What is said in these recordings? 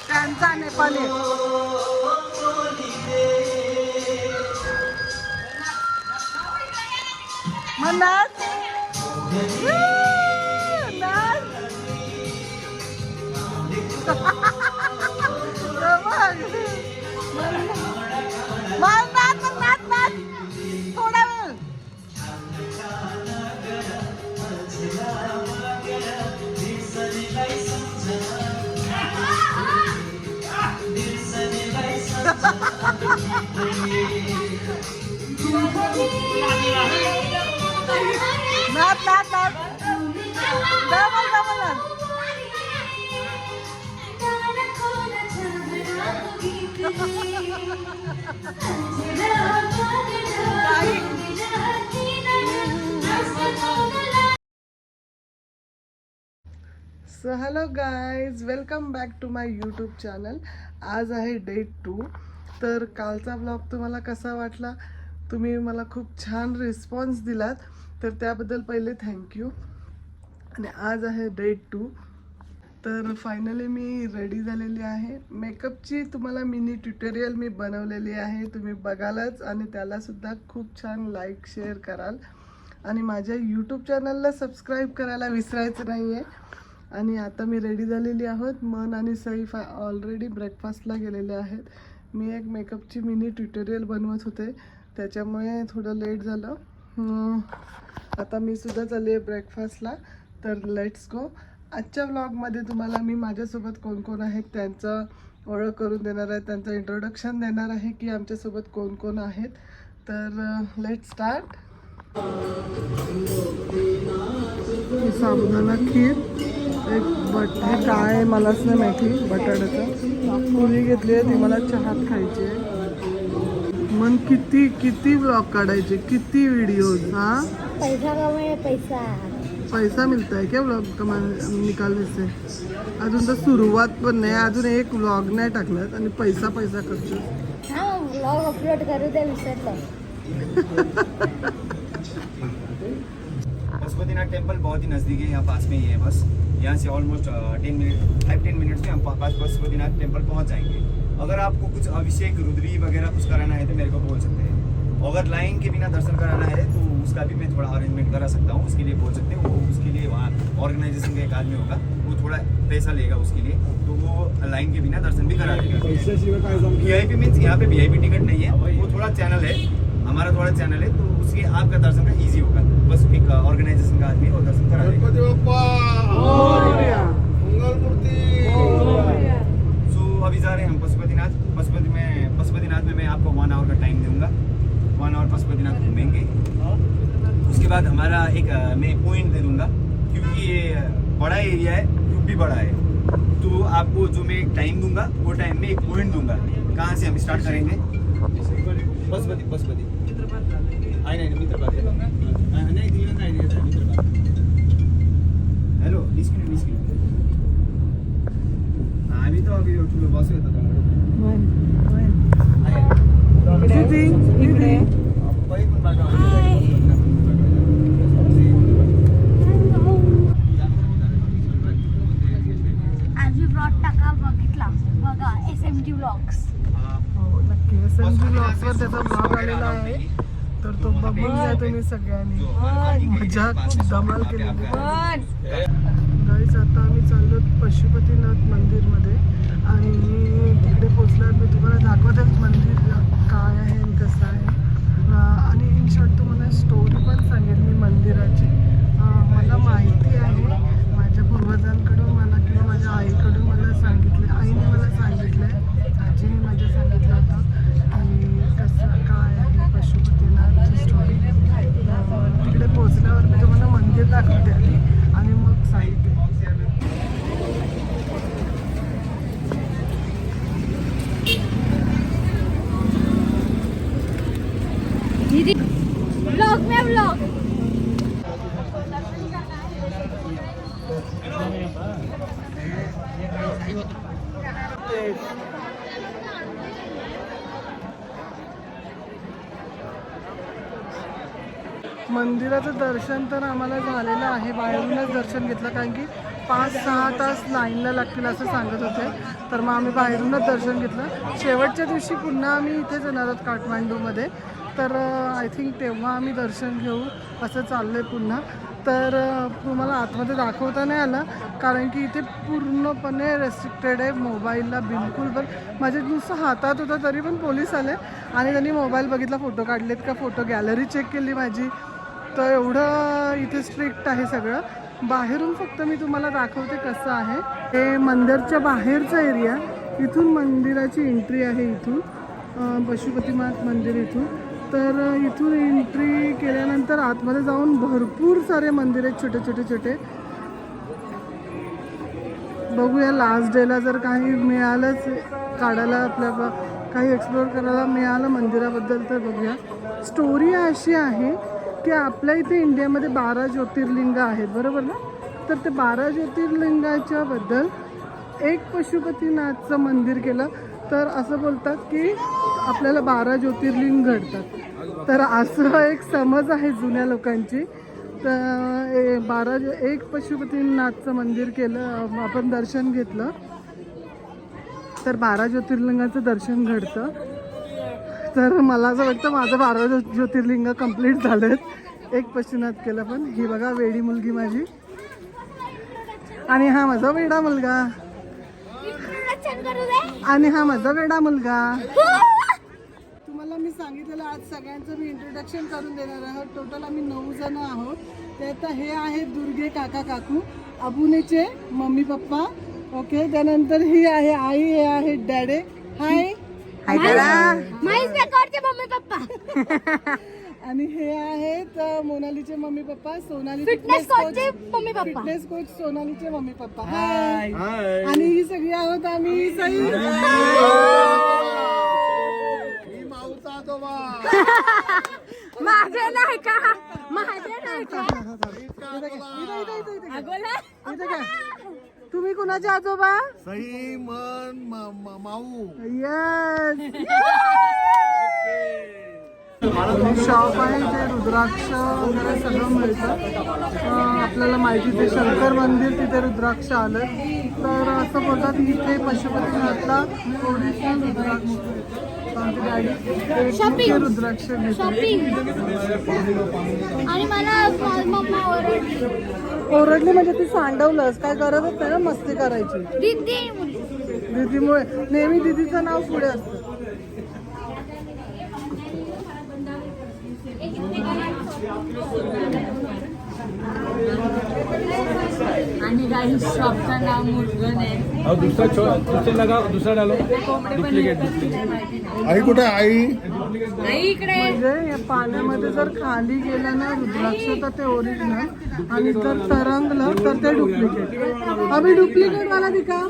त्यांचा नेपाली मनात थोडा वेळ नाच नाच नाच double double so hello guys, welcome back to my YouTube channel. आज आहे डे 2. तर कालचा ब्लॉग तुम्हाला कसा वाटला? तुम्ही मला खूप छान रिस्पॉन्स दिलात, तर त्याबद्दल पहिले थँक्यू. आणि आज आहे डे 2. तर फायनली मी रेडी झालेली आहे. मेकअपची तुम्हाला मिनी ट्युटोरियल मी बनवलेली आहे, तुम्ही बघालच आणि त्यालासुद्धा खूप छान लाईक शेअर कराल. आणि माझ्या यूट्यूब चॅनलला सबस्क्राईब करायला विसरायचं नाही आहे. आणि आता मी रेडी झालेली आहोत. मन आणि सैफ ऑलरेडी ब्रेकफास्टला गेलेले आहेत. मी एक मेकअपची मिनी ट्युटोरियल बनवत होते, त्याच्यामुळे थोडं लेट झालं. आता मी सुद्धा चालली आहे ब्रेकफास्टला. तर लेट्स गो. आजच्या व्लॉगमध्ये तुम्हाला मी माझ्यासोबत कोण कोण आहेत त्यांचं ओळख करून देणार आहे, त्यांचं इंट्रोडक्शन देणार आहे की आमच्यासोबत कोण कोण आहेत. तर लेट स्टार्ट. साबुदाणा खीर, एक हे काय आहे मलाच नाही माहिती, बटाट्याचं पुरी घेतली आहे, ती मला चहात खायची आहे. मन किती किती ब्लॉग काढायचे, किती व्हिडिओज. हा पैसा कमाए, पैसा मिळता है क्या व्लॉग निकालने से? अजून तर सुरुवात पण नाही, अजून एक व्लॉग नाही टाकलात आणि पैसा पैसा करतो. हाँ व्लॉग अपलोड करू दे विसरलो. पशुपतिनाथ टेम्पल बहुत ही नज़दीक है, यहाँ पास में ही है. बस यहाँ से ऑलमोस्ट 5-10 मिनट्स में हम पास पशुपतिनाथ टेम्पल पहुँच जाएंगे. अगर आपको कुछ अभिषेक रुद्री वगैरह कुछ कराना है तो मेरे को बोल सकते हैं. अगर लाइन के बिना दर्शन कराना है तो उसका भी मैं थोड़ा अरेंजमेंट करा सकता हूँ, उसके लिए बोल सकते हैं. वो उसके लिए वहाँ ऑर्गेनाइजेशन का एक आदमी होगा, वो थोड़ा पैसा लेगा उसके लिए, तो वो लाइन के बिना दर्शन भी करा देगा. VIP मीन्स यहाँ पे VIP टिकट नहीं है, वो थोड़ा चैनल है, हमारा थोड़ा चैनल है, तो उसके आपका दर्शन का ईजी होगा. बस एक ऑर्गेनाइजेशन का आदमी वो दर्शन करा देगा. सो अभी जा रहे हैं हम पशुपतिनाथ. पशुपतिनाथ में मैं आपको 1 आवर का टाइम दूंगा. 1 आवर पशुपतिनाथ घूमेंगे. उसके बाद हमारा एक मैं पॉइंट दे दूंगा, क्योंकि ये बड़ा एरिया है, ग्रुप भी बड़ा है, तो आपको जो मैं एक टाइम दूंगा वो टाइम में एक पॉइंट दूंगा. कहाँ से हम स्टार्ट करेंगे? पशुपति नाही मित्रपाद नाही दिलं नाही मित्रपाद. हॅलो 20 मिनिट आम्ही तो अभी ठुलो बसू येतो इकडे आज मी ब्लॉग टाका बघितला बघा SMG व्लॉग्स. हो नक्की SMG ब्लॉग्सवर त्याचा ब्लॉग आलेला आहे, तर तो बघून घ्या तुम्ही सगळ्यांनी. मजा खूप धमाल केलेली. गाईस आता आम्ही चाललो पशुपतीनाथ मंदिरमध्ये आणि तिकडे पोचल्यावर मी तुम्हाला दाखवतेच मंदिर काय आहे आणि कसं आहे. आणि इन शॉर्ट तुम्हाला स्टोरी पण सांगेल मी मंदिराची. मला माहिती आहे, माझ्या पूर्वजांकडून मला किंवा माझ्या आईकडून मला सांगितले, आईने मला सांगितलं आहे, आजीने माझ्या सांगितलं होतं आणि कसं काय आहे पशुपतीनाथची स्टोरी. तिकडे पोचल्यावर मी तुम्हाला मंदिर दाखवते आधी आणि मग सांगते. ब्लॉग में ब्लॉग मंदिराचं दर्शन तर आम्हाला झालेलं आहे. बाहेरूनच दर्शन घेतलं कारण की 5-6 तास लाईनला लागतील असं सांगत होते. तर मग आम्ही बाहेरूनच दर्शन घेतलं. शेवटच्या दिवशी पुन्हा आम्ही इथेच येणार आहोत काठमांडूमध्ये. तर आय थिंक तेव्हा आम्ही दर्शन घेऊ असं चाललं आहे पुन्हा. तर तुम्हाला आतमध्ये दाखवता नाही आलं कारण की इथे पूर्णपणे रेस्ट्रिक्टेड आहे. मोबाईलला बिलकुल पण माझ्या नुसतं हातात होता तरी पण पोलीस आले आणि त्यांनी मोबाईल बघितला, फोटो काढलेत का, फोटो गॅलरी चेक केली माझी. तर एवढं इथे स्ट्रिक्ट आहे सगळं. बाहेरून फक्त मी तुम्हाला दाखवते कसं आहे. हे मंदिरच्या बाहेरचा एरिया, इथून मंदिराची एंट्री आहे. इथून पशुपतीनाथ मंदिर इथून. तर इथून एंट्री केल्यानंतर आतमध्ये जाऊन भरपूर सारे मंदिर आहेत छोटे छोटे छोटे. बघूया लास्ट डेला जर काही मिळालंच काढायला, आपल्या काही एक्सप्लोअर करायला मिळालं मंदिराबद्दल तर बघूया. स्टोरी अशी आहे की आपल्या इथे इंडियामध्ये 12 ज्योतिर्लिंग आहेत बरोबर ना. तर ते 12 ज्योतिर्लिंगाच्या बद्दल एक पशुपतीनाथचं मंदिर केलं तर असं बोलतात की आपल्याला 12 ज्योतिर्लिंग घडतात. तर असं एक समज आहे जुन्या लोकांची. तर एक पशुपतीनाथचं मंदिर केलं, आपण दर्शन घेतलं तर 12 ज्योतिर्लिंगाचं दर्शन घडतं. तर मला असं वाटतं माझं 12 ज्योतिर्लिंग कंप्लीट झालेत. एक पशुपतीनाथ केलं. पण ही बघा वेडी मुलगी माझी आणि हा माझा वेडा मुलगा आणि हा माझा वेडा मुलगा. तुम्हाला मी सांगितलेलं आज सगळ्यांचं मी इंट्रोडक्शन करून देणार आहोत. टोटल आम्ही 9 जण आहोत. त्यात हे आहेत दुर्गे काका काकू, अबुनेचे मम्मी पप्पा. ओके, त्यानंतर ही आहे आई, हे आहे डॅडे. हाय मम्मी पप्पा. आणि हे आहेत मोनालीचे मम्मी पप्पा, सोनाली फिटनेस कोचचे मम्मी पप्पा. फिटनेस कोच सोनालीचे मम्मी पप्पा. हाय. आणि ही सगळी आहोत आम्ही सई. माझे नाही का, माझे नाही का. तुम्ही कुणाचे आजोबा? सई माऊ. येस. शॉप आहे ते रुद्राक्ष वगैरे सगळं मिळतं. आपल्याला माहिती ते शंकर मंदिर तिथे रुद्राक्ष आलं. तर असं बोलतात इथे पशुपतीनाथला ओरिजिनल रुद्राक्ष आमची गाडी शॉपिंग रुद्राक्ष शॉपिंग. आणि मला मम्मा ओरडली म्हणजे ती सांडवलंस, काय गरजच नाही ना मस्ती करायची. दीदीमुळे नेहमी दीदीचं नाव पुढे असतं. आणि काही शॉपचं नाव मुर्गन आहे. और दूसरा लगा, दूसरा डालो. डुप्लिकेट. आई कुठे आई? इकडे म्हणजे या पाण्यामध्ये जर खाली गेलं ना रुद्राक्ष तर ते ओरिजिनल आणि जर तरंगलं तर ते डुप्लिकेट. अभि डुप्लिकेट वाला दिखा.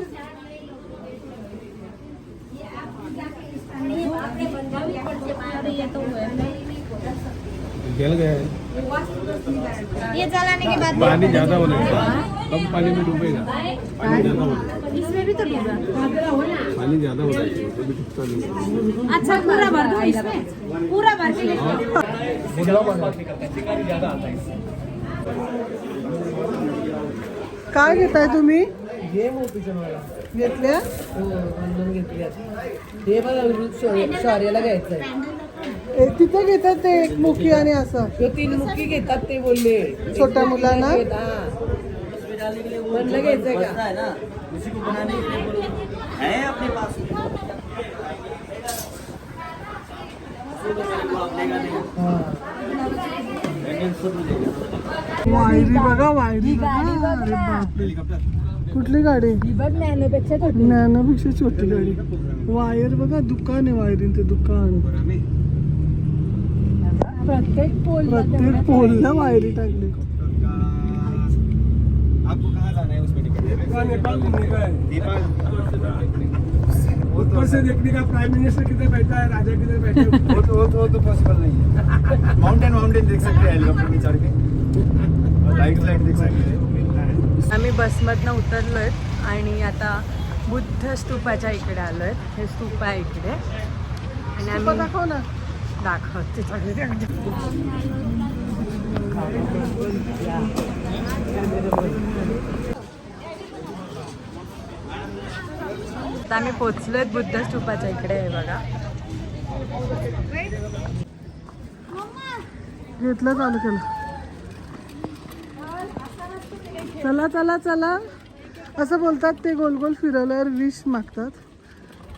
जल गया है. ये जलाने के बाद पानी ज्यादा होना चाहिए, कम पानी में डूबेगा. पानी ज्यादा होना चाहिए. इसमें भी तो डूबा. पानी ज्यादा होना चाहिए, तो भी डूबता नहीं. अच्छा पूरा भर दो इसमें, पूरा भर के काय घेताय तुम्ही? घेतल्या? शौर्याला घ्यायचंय. तिथे घेतात ते एक मुखी आणि असं तो 3 मुखी घेतात ते बोलले छोट्या मुलांना. म्हणलं घ्यायचंय का? वायरी बघा, वायरी बघा. अरे बापरे, कुठली गाडी? नॅनोपेक्षा नॅनोपेक्षा छोटी गाडी. वायर बघा, दुकान आहे वायरीन ते दुकान. प्रत्येक पोलला वायरी टाकली. आपको कहाँ जाना है उसमें नेपाल घूमने का है. ऊपर से देखने का प्राइम मिनिस्टर किधर बैठा है, राजा किधर बैठा है. वो तो पॉसिबल नहीं है. माउंटेन देख सकते हैं हेलीकॉप्टर में चढ़ के. लाइट देख सकते हैं. आम्ही बसमधनं उतरलोय आणि आता बुद्ध स्तूपाच्या इकडे आलोय. हे स्तूप आहे इकडे आणि आम्ही दाखव ना. दाखवते. आता आम्ही पोचलोय बुद्ध स्तूपाच्या इकडे आहे बघा. घेतलं चालू केलं. चला चला चला असं बोलतात ते. गोल गोल फिरवल्यावर विश मागतात.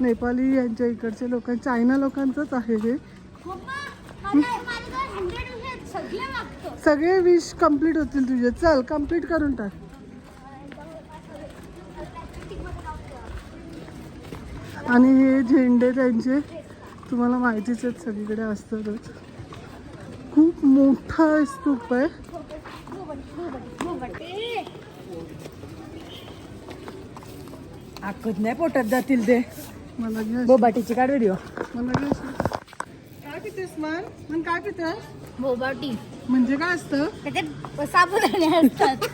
नेपाली यांच्या इकडचे लोक, चायना लोकांचंच आहे हे. सगळे विश कम्प्लीट होतील तुझे. चल कम्प्लीट करून टाक. आणि हे झेंडे त्यांचे तुम्हाला माहितीच आहेत, सगळीकडे असतातच. खूप मोठा स्तूप आहे. आखत नाही पोटात जातील ते. मला घे. बोबाटीची काढ व्हिडिओ. मला घे. काय पितेस मन? मन काय पितेस? बोबाटी म्हणजे काय असतं? त्याच्यात साबुदाणे असतात.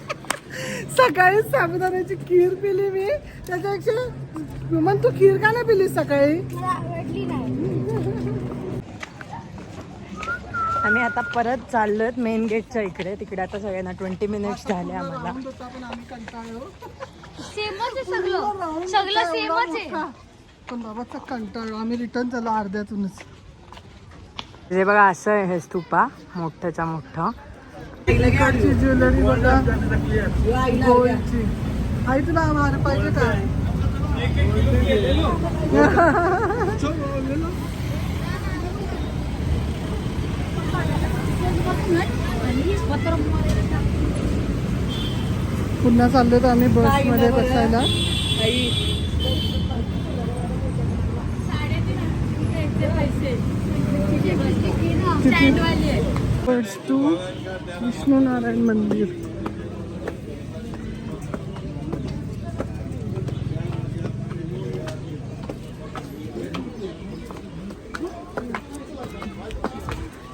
सकाळी साबुदाण्याची खीर पिली मी. त्याच्यापेक्षा मन तू खीर का नाही पिलीस सकाळी? मला आवडली नाही. आम्ही आता परत चाललोय मेन गेटच्या इकडे. तिकडे आता सगळ्यांना 20 मिनिट्स झाले आम्हाला. पण आम्ही कंटाळलो. सेमच आहे सगळं. सगळं सेमच आहे. पण बाबाचा कंटाळलो. आम्ही रिटर्न झालो अर्ध्यातूनच. हे बघा असं आहे हे स्तूपा, मोठ्याच्या मोठं. इकडची ज्वेलरी बघा, गोल्डची. आई तुला मार पाहिजे का? पुन्हा चाललो तर आम्ही बसमध्ये बसायला. बस टू विष्णू नारायण मंदिर.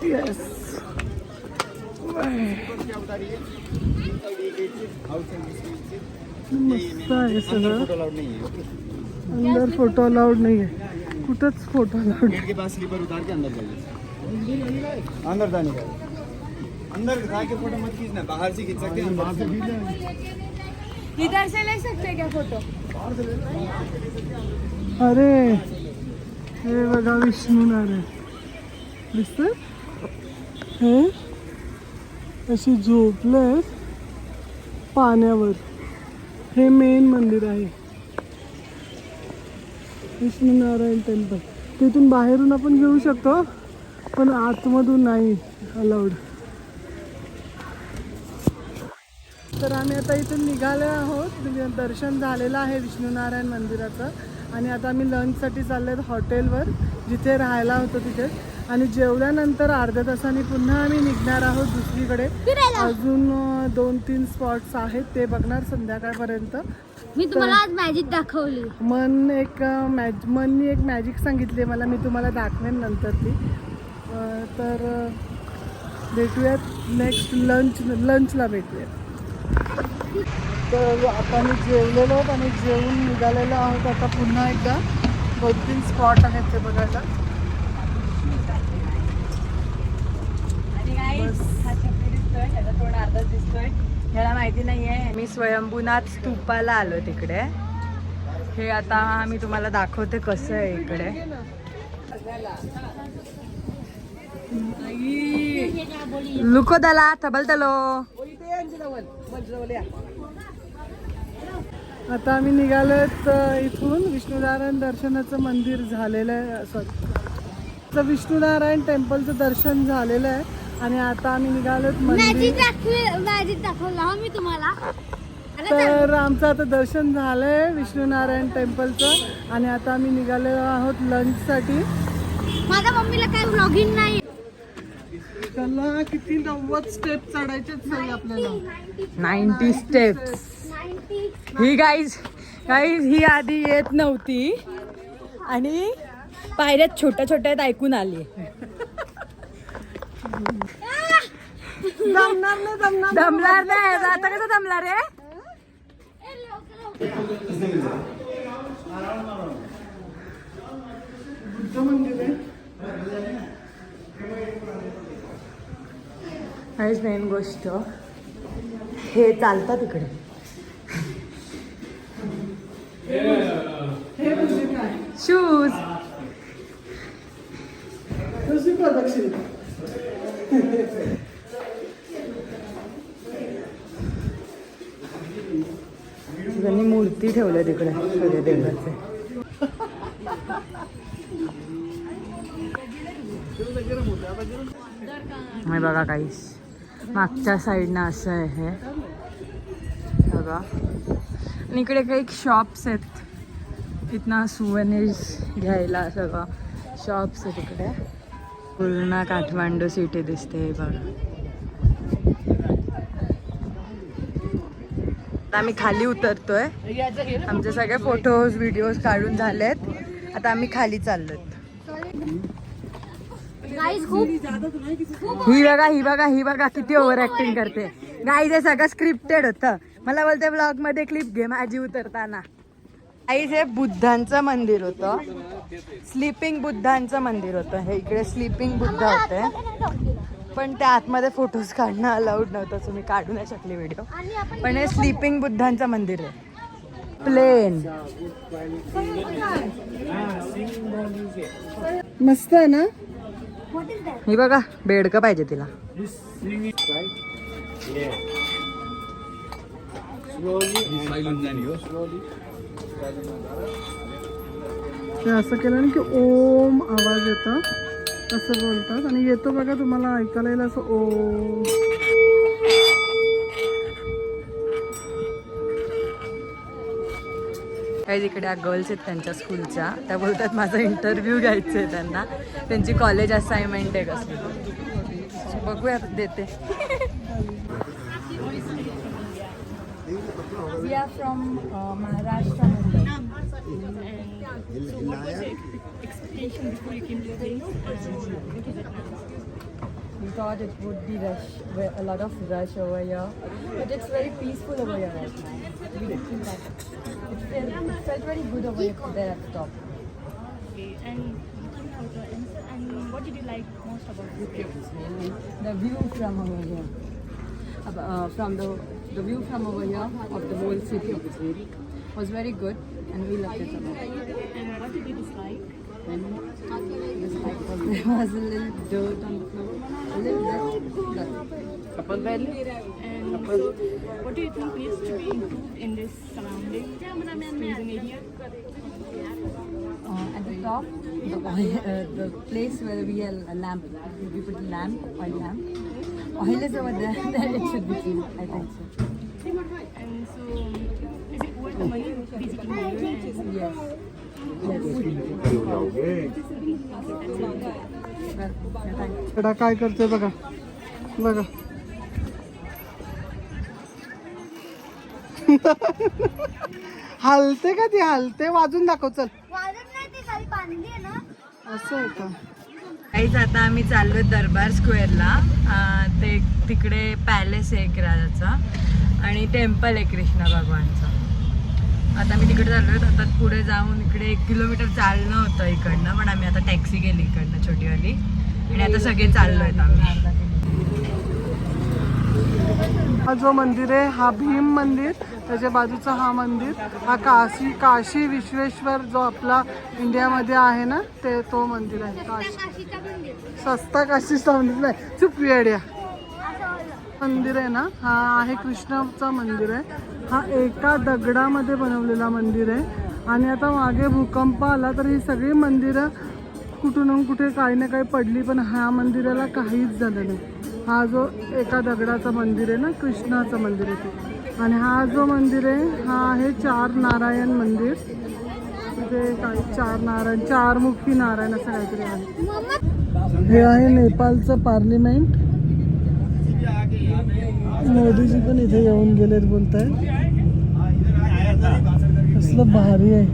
येस. मस्त आहे सगळं. अंदर फोटो अलाउड नाही आहे. कुठंच फोटो अलाउड. गेट के पास स्लीपर उतार के अंदर जाइए. अंदर जाने का. अंदर जाके फोटो मत खींचना, बाहर से खींच सकते हैं. बाहर से इधर से ले सकते क्या फोटो? अरे हे बघा विष्णू नारायण दिसत. हे अशी झोपले पाण्यावर. हे मेन मंदिर आहे विष्णू नारायण टेम्पल. तिथून बाहेरून आपण घेऊ शकतो पण आतमधून नाही अलाउड. तर आम्ही आता इथून निघाले आहोत. दर्शन झालेलं आहे विष्णू नारायण मंदिराचं. आणि आता आम्ही लंचसाठी चाललो आहेत हॉटेलवर, जिथे राहायला होतं तिथे. आणि जेवल्यानंतर अर्ध्या तासांनी पुन्हा आम्ही निघणार आहोत दुसरीकडे. अजून 2-3 स्पॉट्स आहेत, ते बघणार संध्याकाळपर्यंत. मी तुम्हाला आज मॅजिक दाखवली. मननी एक मॅजिक सांगितली मला, मी तुम्हाला दाखवेन नंतर ती. तर भेटूयात नेक्स्ट लंचला भेटूयात. तर आता मी जेवलेलो आहोत आणि जेवून निघालेलो आहोत. आता पुन्हा एकदा 2-3 स्पॉट आहेत ते बघायला. दिसतोय ह्याला माहिती नाहीये. मी स्वयंभूनाथ स्तूपाला आलो तिकडे. हे आता मी तुम्हाला दाखवते कसं आहे इकडे. लुको दला तबल तलो. आता आम्ही निघालोत इथून. विष्णुनारायण दर्शनाचं मंदिर झालेलं आहे. सॉरी, तर विष्णुनारायण टेम्पलचं दर्शन झालेलं आहे. आणि आता आम्ही निघालोत मंदिर. मॅजिक दाखवला मी तुम्हाला. तर आमचं आता दर्शन झालंय विष्णुनारायण टेम्पलचं. आणि आता आम्ही निघालेलो आहोत लंचसाठी. माझ्या मम्मीला काही व्लॉगिंग नाही. त्याला किती 90 स्टेप चढायचेच नाही आपल्याला. 90 स्टेप्स. ही गाईज ही आधी येत नव्हती आणि पायऱ्यात छोट्या छोट्या ऐकून आली. दमणार नाही. आता कसं दमणार रे. बुद्ध मंदिर आहे. काहीच मेन गोष्ट हे चालतात इकडे. हे म्हणजे काय? शूज. कशी प्रदक्षिणा? त्यांनी मूर्ती ठेवल्या तिकडे सगळे देवाचे. नाही बघा काहीच. मागच्या साईडनं असं आहे हे बघा. आणि इकडे काही शॉप्स आहेत. इथनं सुवेनिर्स घ्यायला सगळं शॉप्स आहेत इकडे. पूर्ण काठमांडू सिटी दिसते हे बघा. आता आम्ही खाली उतरतोय. आमचे सगळे फोटोज व्हिडिओज काढून झालेत. आता आम्ही खाली चाललोय. ही बघा किती ओव्हर ऍक्टिंग करते. गाईज हे सगळं स्क्रिप्टेड होतं. मला बोलते ब्लॉग मध्ये क्लिप घे माझी उतरताना. गाईज हे बुद्धांचं मंदिर होतं. स्लीपिंग बुद्धांचं मंदिर होतं. हे इकडे स्लीपिंग बुद्ध होते. पण त्या आतमध्ये फोटोज काढणं अलाउड नव्हतं. तुम्ही काढू नाही शकले व्हिडिओ. पण हे स्लीपिंग बुद्धांचं मंदिर आहे. प्लेन मस्त आहे ना? ही बघा बेडकं पाहिजे तिला. ते असं केलं ना की ओम आवाज येतो असं बोलतात. आणि येतो बघा तुम्हाला ऐकायला येईल असं ओम. काही इकडे गर्ल्स आहेत त्यांच्या स्कूलच्या. त्या बोलतात माझा इंटरव्ह्यू घ्यायचा आहे त्यांना. त्यांची कॉलेज असाइनमेंट आहे कसली. बघूया देते. We are from Maharashtra. We thought it would be a lot of rush over here, but it's very peaceful over here right now. We did feel that. It felt very good over here there at the top. Okay, and what did you like most about this place? The view from over here, from the view from over here of the whole city was very good, and we loved it a lot. And what did you dislike? Dislike was there was a little dirt on the floor, a little bit. And what do you think needs to be improved in this surrounding, amazing area? At the top, the place where we have a lamp, we put a lamp, oil lamp. Oil is over there, then it should be clean, I think so. And so, is it worth the money visiting here? And Yes. Yes. Well, thank you. बेटा काय करते बघा बघा. हलते का ती? हलते. वाजून दाखव चल. असं आहे का? काहीच आता आम्ही चाललो दरबार स्क्वेअरला. ते तिकडे पॅलेस आहे एक राजाचा आणि टेम्पल आहे कृष्ण भगवानचं. आता आम्ही तिकडे चाललो. आता पुढे जाऊन इकडे 1 किलोमीटर चालणं होतं इकडनं. पण आम्ही आता टॅक्सी गेली इकडनं छोटीवाली. आणि आता सगळे चाललो आहेत आम्ही. हा जो मंदिर आहे हा भीम मंदिर. त्याच्या बाजूचा हा मंदिर हा काशी विश्वेश्वर जो आपला इंडियामध्ये आहे ना ते तो मंदिर आहे. सस्ता काशीचा मंदिर नाही. चुप वेड्या. मंदिर आहे ना हा आहे कृष्णाचं मंदिर आहे. हा एका दगडामध्ये बनवलेला मंदिर आहे. आणि आता मागे भूकंप आला तर ही सगळी मंदिरं कुठून कुठे काही ना काही पडली. पण ह्या मंदिराला काहीच झालं नाही. हा जो एका दगडाचं मंदिर आहे ना कृष्णाचं मंदिर आहे ते. आणि हा जो मंदिर आहे हा आहे 4 नारायण मंदिर. तिथे काही 4 नारायण 4 मुखी नारायण असं काहीतरी आहे. हे आहे नेपाळचं पार्लिमेंट. मोदीजी पण इथे येऊन गेलेत बोलतायत. कसलं भारी आहे.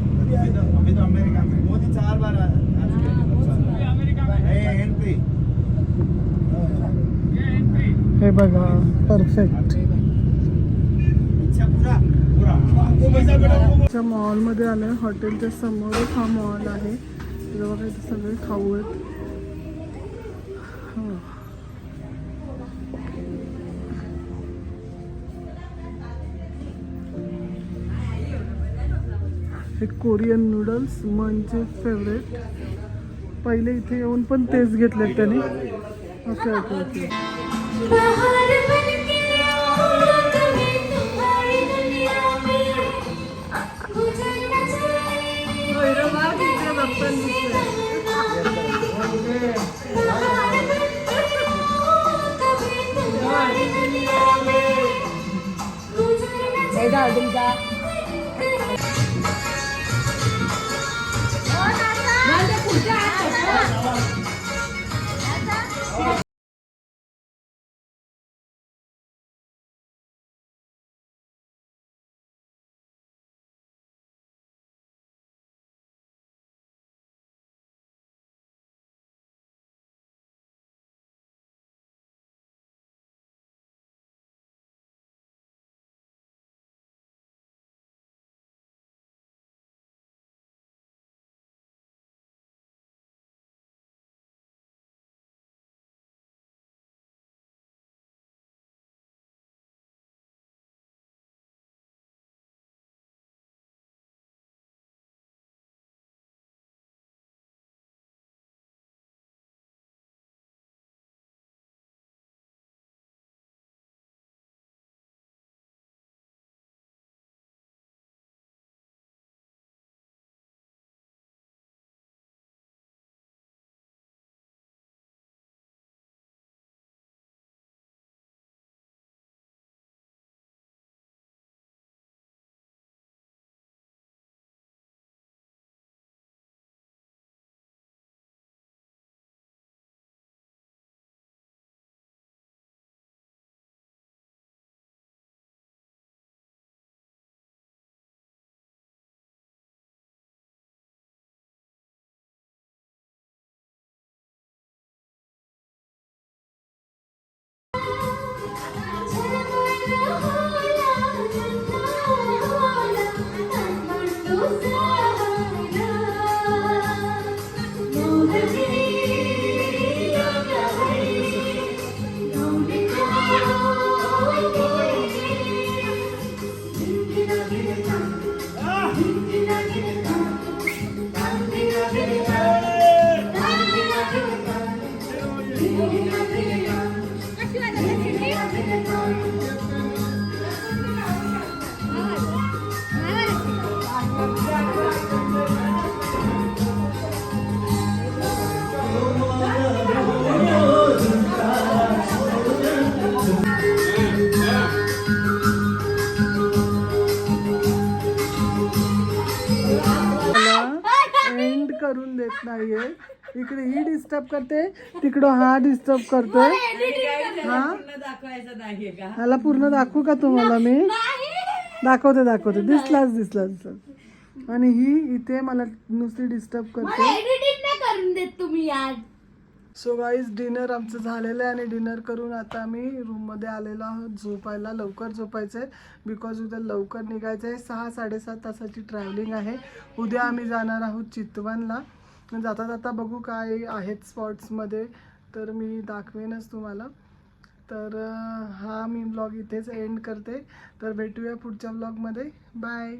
हे बघा परफेक्ट. मॉलमध्ये आलोय. हॉटेलच्या समोरच हा मॉल आहे. इथे बघा इथे सगळे खाऊ आहेत. हे कोरियन नूडल्स म्हणजे फेवरेट. पहिले इथे येऊन पण तेच घेतले त्याने. Okay okay okay. करून देत नाहीये. इकडे ही डिस्टर्ब करते, तिकडं हा डिस्टर्ब करतोय. हा दाखवायचं नाही का? ह्याला पूर्ण दाखवू का तुम्हाला मी? दाखवते दिसलाच. आणि ही इथे मला नुसती डिस्टर्ब करते. करून देत तुम्ही यार. सो गाईज डिनर आमचं झालेलं आहे आणि डिनर करून आता आम्ही रूममध्ये आलेलो आहोत झोपायला. लवकर झोपायचं आहे बिकॉज उद्या लवकर निघायचं आहे. 6-7.5 तासाची ट्रॅव्हलिंग आहे. उद्या आम्ही जाणार आहोत चितवनला. जाता जाता बघू काय आहेत स्पॉट्समध्ये तर मी दाखवेनच तुम्हाला. तर हा मी ब्लॉग इथेच एंड करते. तर भेटूया पुढच्या ब्लॉगमध्ये. बाय.